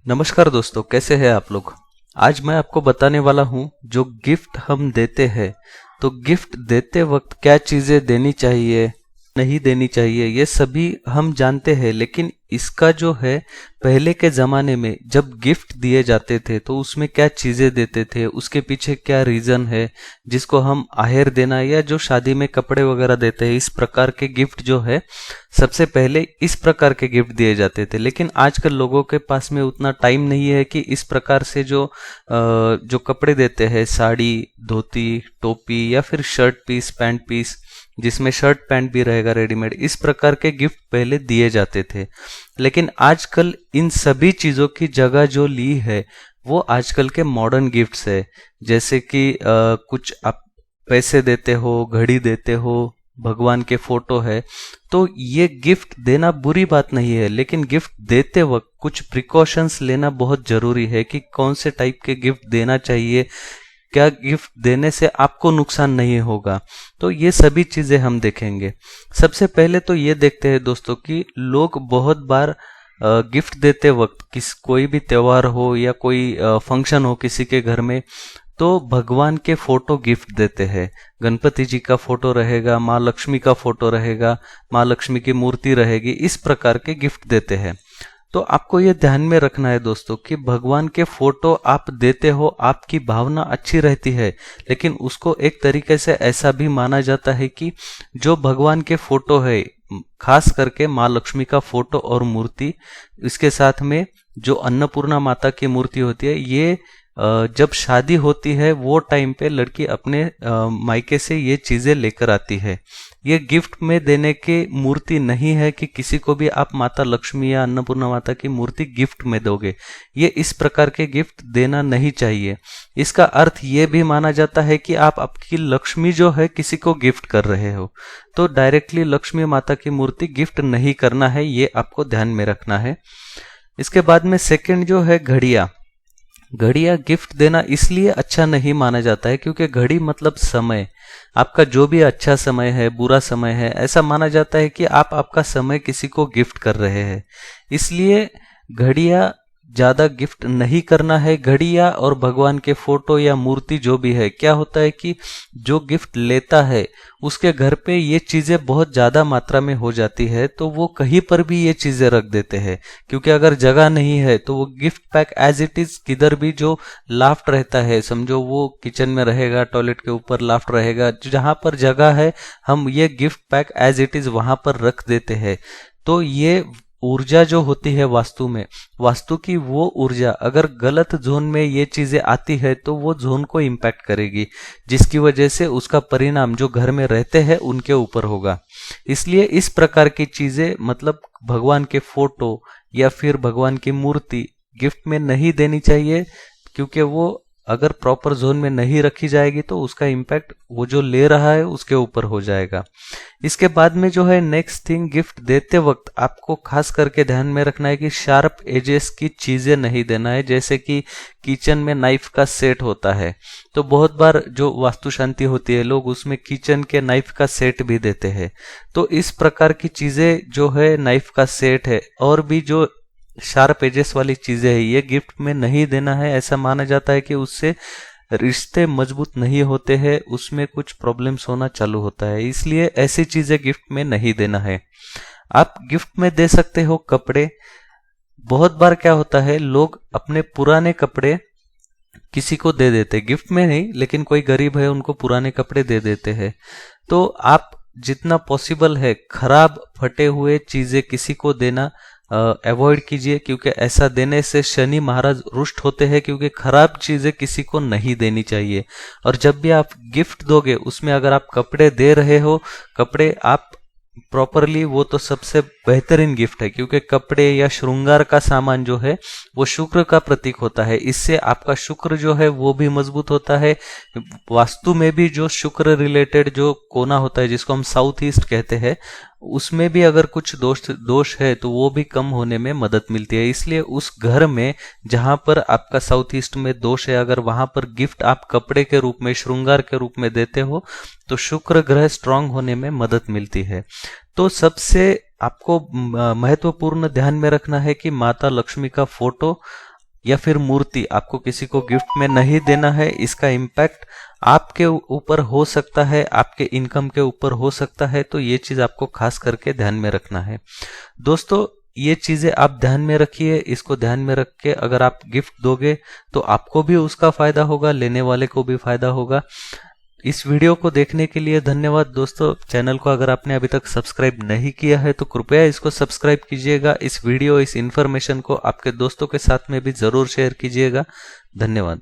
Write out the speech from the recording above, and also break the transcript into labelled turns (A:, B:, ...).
A: नमस्कार दोस्तों, कैसे हैं आप लोग। आज मैं आपको बताने वाला हूं जो गिफ्ट हम देते हैं। तो गिफ्ट देते वक्त क्या चीजें देनी चाहिए, नहीं देनी चाहिए, ये सभी हम जानते हैं। लेकिन इसका जो है, पहले के जमाने में जब गिफ्ट दिए जाते थे तो उसमें क्या चीजें देते थे, उसके पीछे क्या रीजन है, जिसको हम आहेर देना या जो शादी में कपड़े वगैरह देते हैं, इस प्रकार के गिफ्ट जो है सबसे पहले इस प्रकार के गिफ्ट दिए जाते थे। लेकिन आजकल लोगों के पास में उतना टाइम नहीं है कि इस प्रकार से जो कपड़े देते हैं, साड़ी, धोती, टोपी या फिर शर्ट पीस, पैंट पीस, जिसमें शर्ट पैंट भी रहेगा रेडीमेड, इस प्रकार के गिफ्ट पहले दिए जाते थे। लेकिन आजकल इन सभी चीजों की जगह जो ली है वो आजकल के मॉडर्न गिफ्ट्स है। जैसे कि कुछ आप पैसे देते हो, घड़ी देते हो, भगवान के फोटो है। तो ये गिफ्ट देना बुरी बात नहीं है, लेकिन गिफ्ट देते वक्त कुछ प्रिकॉशंस लेना बहुत जरूरी है कि कौन से टाइप के गिफ्ट देना चाहिए, क्या गिफ्ट देने से आपको नुकसान नहीं होगा। तो ये सभी चीजें हम देखेंगे। सबसे पहले तो ये देखते हैं दोस्तों कि लोग बहुत बार गिफ्ट देते वक्त, कोई भी त्योहार हो या कोई फंक्शन हो किसी के घर में, तो भगवान के फोटो गिफ्ट देते हैं। गणपति जी का फोटो रहेगा, माँ लक्ष्मी का फोटो रहेगा, माँ लक्ष्मी की मूर्ति रहेगी, इस प्रकार के गिफ्ट देते हैं। तो आपको ये ध्यान में रखना है दोस्तों कि भगवान के फोटो आप देते हो, आपकी भावना अच्छी रहती है, लेकिन उसको एक तरीके से ऐसा भी माना जाता है कि जो भगवान के फोटो है, खास करके माँ लक्ष्मी का फोटो और मूर्ति, इसके साथ में जो अन्नपूर्णा माता की मूर्ति होती है, ये जब शादी होती है वो टाइम पे लड़की अपने मायके से ये चीजें लेकर आती है। ये गिफ्ट में देने की मूर्ति नहीं है कि किसी को भी आप माता लक्ष्मी या अन्नपूर्णा माता की मूर्ति गिफ्ट में दोगे। ये इस प्रकार के गिफ्ट देना नहीं चाहिए। इसका अर्थ ये भी माना जाता है कि आप आपकी लक्ष्मी जो है किसी को गिफ्ट कर रहे हो। तो डायरेक्टली लक्ष्मी माता की मूर्ति गिफ्ट नहीं करना है, ये आपको ध्यान में रखना है। इसके बाद में सेकंड जो है घड़ियां। घड़ियां गिफ्ट देना इसलिए अच्छा नहीं माना जाता है क्योंकि घड़ी मतलब समय, आपका जो भी अच्छा समय है, बुरा समय है, ऐसा माना जाता है कि आप आपका समय किसी को गिफ्ट कर रहे हैं। इसलिए घड़ियां ज्यादा गिफ्ट नहीं करना है। घड़ियां और भगवान के फोटो या मूर्ति जो भी है, क्या होता है कि जो गिफ्ट लेता है उसके घर पे ये चीजें बहुत ज्यादा मात्रा में हो जाती है, तो वो कहीं पर भी ये चीजें रख देते हैं। क्योंकि अगर जगह नहीं है तो वो gift pack as it is किधर भी, जो लाफ्ट रहता है, समझो वो किचन में रहेगा, टॉयलेट के ऊपर लाफ्ट रहेगा, जहां पर जगह है हम ये gift pack as it is वहां पर रख देते हैं। तो ये ऊर्जा जो होती है वास्तु में, वास्तु की वो ऊर्जा अगर गलत जोन में ये चीजें आती है तो वो जोन को इम्पैक्ट करेगी, जिसकी वजह से उसका परिणाम जो घर में रहते हैं उनके ऊपर होगा। इसलिए इस प्रकार की चीजें, मतलब भगवान के फोटो या फिर भगवान की मूर्ति गिफ्ट में नहीं देनी चाहिए, क्योंकि वो अगर प्रॉपर जोन में नहीं रखी जाएगी तो उसका इम्पैक्ट वो जो ले रहा है उसके ऊपर हो जाएगा। इसके बाद में जो है नेक्स्ट थिंग, गिफ्ट देते वक्त आपको खास करके ध्यान में रखना है कि शार्प एजेस की चीजें नहीं देना है। जैसे कि किचन में नाइफ का सेट होता है, तो बहुत बार जो वास्तु शांति होती है लोग उसमें किचन के नाइफ का सेट भी देते हैं। तो इस प्रकार की चीजें जो है, नाइफ का सेट है और भी जो शार्प एजेस वाली चीजें है, ये गिफ्ट में नहीं देना है। ऐसा माना जाता है कि उससे रिश्ते मजबूत नहीं होते हैं, उसमें कुछ प्रॉब्लम्स होना चालू होता है। इसलिए ऐसी चीजें गिफ्ट में नहीं देना है। आप गिफ्ट में दे सकते हो कपड़े। बहुत बार क्या होता है, लोग अपने पुराने कपड़े किसी को दे देते, गिफ्ट में नहीं, लेकिन कोई गरीब है उनको पुराने कपड़े दे देते हैं। तो आप जितना पॉसिबल है खराब फटे हुए चीजें किसी को देना अवॉइड कीजिए, क्योंकि ऐसा देने से शनि महाराज रुष्ट होते हैं। क्योंकि खराब चीजें किसी को नहीं देनी चाहिए। और जब भी आप गिफ्ट दोगे उसमें अगर आप कपड़े दे रहे हो, कपड़े आप प्रॉपरली, वो तो सबसे बेहतरीन गिफ्ट है, क्योंकि कपड़े या श्रृंगार का सामान जो है वो शुक्र का प्रतीक होता है। इससे आपका शुक्र जो है वो भी मजबूत होता है। वास्तु में भी जो शुक्र रिलेटेड जो कोना होता है, जिसको हम साउथ ईस्ट कहते हैं, उसमें भी अगर कुछ दोष है तो वो भी कम होने में मदद मिलती है। इसलिए उस घर में जहां पर आपका साउथ ईस्ट में दोष है, अगर वहां पर गिफ्ट आप कपड़े के रूप में, श्रृंगार के रूप में देते हो तो शुक्र ग्रह स्ट्रांग होने में मदद मिलती है। तो सबसे आपको महत्वपूर्ण ध्यान में रखना है कि माता लक्ष्मी का फोटो या फिर मूर्ति आपको किसी को गिफ्ट में नहीं देना है। इसका इम्पैक्ट आपके ऊपर हो सकता है, आपके इनकम के ऊपर हो सकता है, तो ये चीज आपको खास करके ध्यान में रखना है। दोस्तों ये चीजें आप ध्यान में रखिए, इसको ध्यान में रख के अगर आप गिफ्ट दोगे तो आपको भी उसका फायदा होगा, लेने वाले को भी फायदा होगा। इस वीडियो को देखने के लिए धन्यवाद दोस्तों। चैनल को अगर आपने अभी तक सब्सक्राइब नहीं किया है तो कृपया इसको सब्सक्राइब कीजिएगा। इस वीडियो, इस इंफॉर्मेशन को आपके दोस्तों के साथ में भी जरूर शेयर कीजिएगा। धन्यवाद।